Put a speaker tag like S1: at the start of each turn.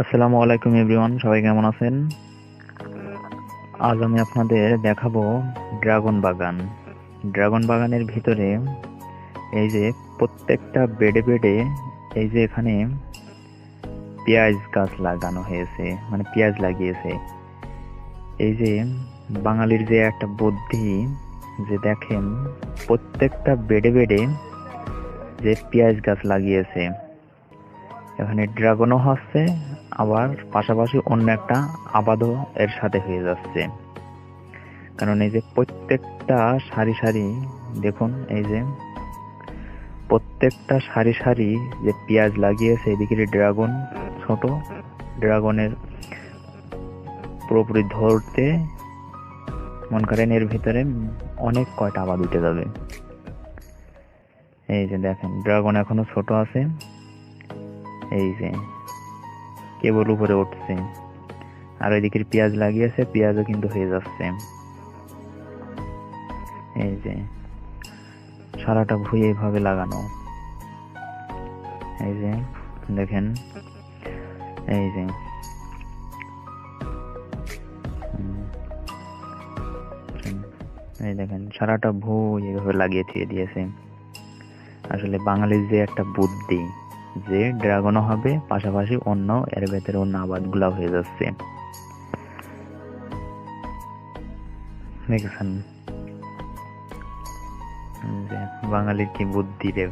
S1: আসসালামু আলাইকুম এভরিওয়ান, সবাই কেমন আছেন? আজ আমি আপনাদের দেখাবো ড্রাগন বাগান। ড্রাগন বাগানের ভিতরে এই যে প্রত্যেকটা বেডে বেডে এই যে এখানে পেঁয়াজ গাছ লাগানো হয়েছে, মানে পেঁয়াজ লাগিয়েছে। এই যে বাঙালির যে একটা বুদ্ধি, যে দেখেন প্রত্যেকটা বেডে বেডে যে পেঁয়াজ গাছ লাগিয়েছে। এখানে ড্রাগনও হচ্ছে, আবার পাশাপাশি অন্য একটা আবাদও এর সাথে হয়ে যাচ্ছে। কারণ এই যে প্রত্যেকটা সারি সারি, দেখুন এই যে প্রত্যেকটা সারি সারি যে পেঁয়াজ লাগিয়েছে, এদিকে ড্রাগন, ছোট ড্রাগনের পুরোপুরি ধরতে মনে করেন এর ভিতরে অনেক কয়টা আবাদ উঠে যাবে। এই যে দেখেন ড্রাগন এখনো ছোট আছে, এই যে কেবল উপরে উঠছে। আর ওইদিকে পেঁয়াজ লাগিয়েছে, পেঁয়াজও কিন্তু হয়ে যাচ্ছে। এই যে সারাটা ভুঁই এইভাবে লাগানো, এই যে দেখেন, এই যে এই দেখেন সারাটা ভুঁই এইভাবে লাগিয়ে দিয়ে দিয়েছে। আসলে বাঙালির যে একটা বুদ্ধি, যে ড্রাগনও হবে পাশাপাশি অন্য এর ভেতরে অন্য আবাদ গুলা হয়ে যাচ্ছে। দেখেছেন যে বাঙালির কি বুদ্ধি রে।